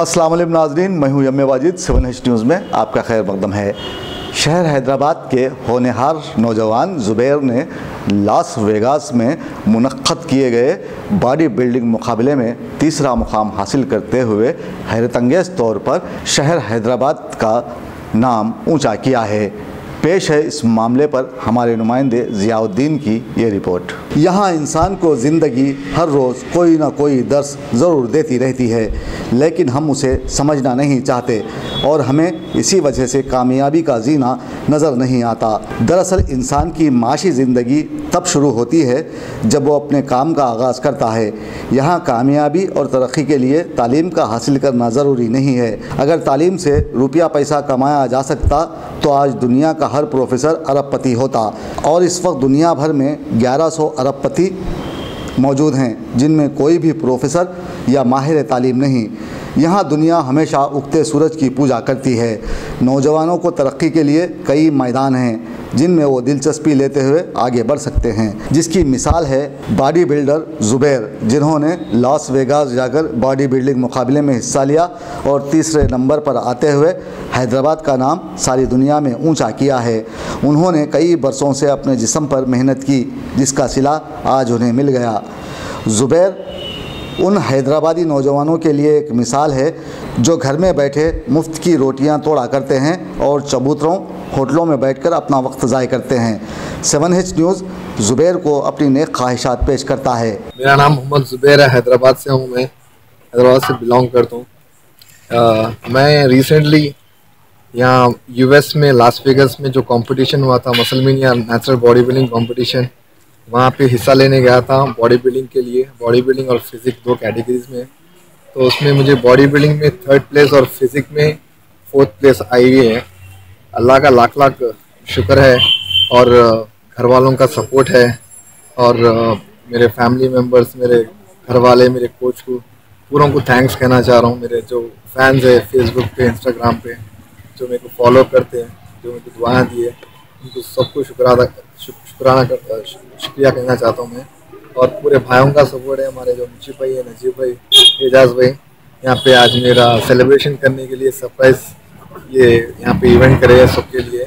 अस्सलाम वालेकुम नाज़रीन, मैं हूं यम्मे वाजिद। 7H न्यूज़ में आपका खैर मकदम है। शहर हैदराबाद के होनहार नौजवान ज़ुबैर ने लास वेगास में मुनक्कद किए गए बॉडी बिल्डिंग मुकाबले में तीसरा मुकाम हासिल करते हुए हैरतअंगेज़ तौर पर शहर हैदराबाद का नाम ऊंचा किया है। पेश है इस मामले पर हमारे नुमाइंदे ज़ियाउद्दीन की ये रिपोर्ट। यहाँ इंसान को ज़िंदगी हर रोज़ कोई ना कोई दर्स ज़रूर देती रहती है, लेकिन हम उसे समझना नहीं चाहते और हमें इसी वजह से कामयाबी का जीना नज़र नहीं आता। दरअसल इंसान की माशी ज़िंदगी तब शुरू होती है जब वो अपने काम का आगाज़ करता है। यहाँ कामयाबी और तरक्की के लिए तालीम का हासिल करना ज़रूरी नहीं है। अगर तालीम से रुपया पैसा कमाया जा सकता तो आज दुनिया का हर प्रोफेसर अरबपति होता, और इस वक्त दुनिया भर में 1100 अरबपति मौजूद हैं जिनमें कोई भी प्रोफेसर या माहिर तालीम नहीं। यहाँ दुनिया हमेशा उगते सूरज की पूजा करती है। नौजवानों को तरक्की के लिए कई मैदान हैं जिनमें वो दिलचस्पी लेते हुए आगे बढ़ सकते हैं, जिसकी मिसाल है बॉडी बिल्डर ज़ुबैर, जिन्होंने लास वेगास जाकर बॉडी बिल्डिंग मुकाबले में हिस्सा लिया और तीसरे नंबर पर आते हुए हैदराबाद का नाम सारी दुनिया में ऊंचा किया है। उन्होंने कई बरसों से अपने जिस्म पर मेहनत की, जिसका सिला आज उन्हें मिल गया। ज़ुबैर उन हैदराबादी नौजवानों के लिए एक मिसाल है जो घर में बैठे मुफ्त की रोटियां तोड़ा करते हैं और चबूतरों होटलों में बैठकर अपना वक्त ज़ाय करते हैं। 7H न्यूज़ ज़ुबैर को अपनी नेक ख्वाहिशात पेश करता है। मेरा नाम मोहम्मद ज़ुबैर है, हैदराबाद से हूँ। मैं हैदराबाद से बिलोंग करता हूँ। मैं रिसेंटली यहाँ यूएस में लास वेगस में जो कंपटीशन हुआ था, मसलमिनिया नेचुरल बॉडी बिल्डिंग कॉम्पिटिशन, वहाँ पे हिस्सा लेने गया था बॉडी बिल्डिंग के लिए। बॉडी बिल्डिंग और फिज़िक दो कैटेगरीज में, तो उसमें मुझे बॉडी बिल्डिंग में 3rd प्लेस और फिज़िक में 4th प्लेस आई हुई है। अल्लाह का लाख लाख शुक्र है और घर वालों का सपोर्ट है और मेरे फैमिली मेम्बर्स, मेरे घर वाले, मेरे कोच को पूरों को थैंक्स कहना चाह रहा हूँ। मेरे जो फैंस है फेसबुक पे, इंस्टाग्राम पे, जो मेरे को फॉलो करते हैं, जो मेरे को दुआएं दी है, उनको सबको शुक्रिया कहना चाहता हूँ मैं। और पूरे भाइयों का सपोर्ट है, हमारे जो मुंशी भाई है, नजीब भाई, एजाज भाई, यहाँ पे आज मेरा सेलिब्रेशन करने के लिए सरप्राइज ये यहाँ पे इवेंट करे सबके लिए।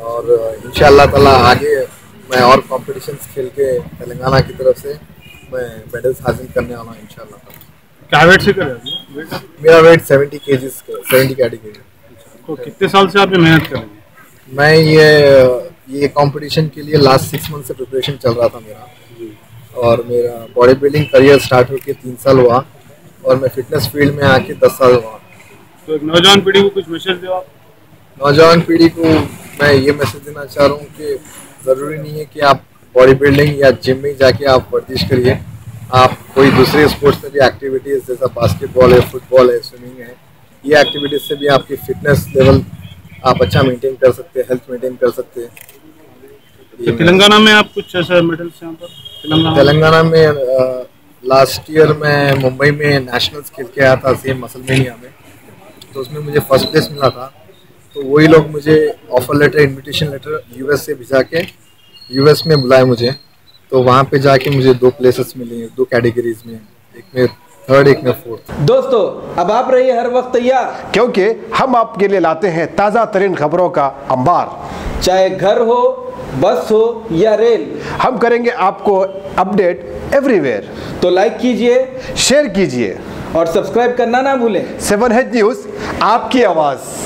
और इंशाअल्लाह ताला आगे मैं और कॉम्पिटिशन्स खेल के तेलंगाना की तरफ से मैं मेडल्स हासिल करने वाला हूँ इंशाअल्लाह। क्या वेट से कर रहे हैं? मेरा वेट 70 kg 70 कैटेगरी। तो कितने साल से आप मेहनत कर रहे हैं? मैं ये कंपटीशन के लिए लास्ट 6 मंथ से प्रिपरेशन चल रहा था मेरा, और मेरा बॉडी बिल्डिंग करियर स्टार्ट होकर 3 साल हुआ और मैं फिटनेस फील्ड में आके 10 साल हुआ। तो एक नौजवान पीढ़ी को कुछ मैसेज दो आप। नौजवान पीढ़ी को मैं ये मैसेज देना चाह रहा हूँ कि ज़रूरी नहीं है कि आप बॉडी बिल्डिंग या जिम में जाके आप वर्जिश करिए। आप कोई दूसरे स्पोर्ट्स में भी एक्टिविटीज़ जैसा बास्केटबॉल है, फुटबॉल है, स्विमिंग है, ये एक्टिविटीज़ से भी आपकी फिटनेस लेवल आप अच्छा मेंटेन कर सकते हैं, हेल्थ मेंटेन कर सकते हैं। तो तेलंगाना में आप कुछ ऐसा मेडल्स यहाँ पर? तेलंगाना में लास्ट ईयर मैं मुंबई में नेशनल्स खेल के आया था, सेम मसलमेनिया में, तो उसमें मुझे 1st प्लेस मिला था। तो वही लोग मुझे offer letter, invitation letter US से भिजा के यूएस में बुलाए मुझे, तो वहाँ पे जाके मुझे 2 प्लेसेस मिले, 2 कैटेगरीज में, एक में 3rd, एक में 4th। दोस्तों, अब आप रहिए हर वक्त तैयार, क्योंकि हम आपके लिए लाते हैं ताज़ा तरीन खबरों का अंबार। चाहे घर हो, बस हो या रेल, हम करेंगे आपको अपडेट एवरीवेयर। तो लाइक कीजिए, शेयर कीजिए और सब्सक्राइब करना ना भूलें। 7H न्यूज़, आपकी आवाज़।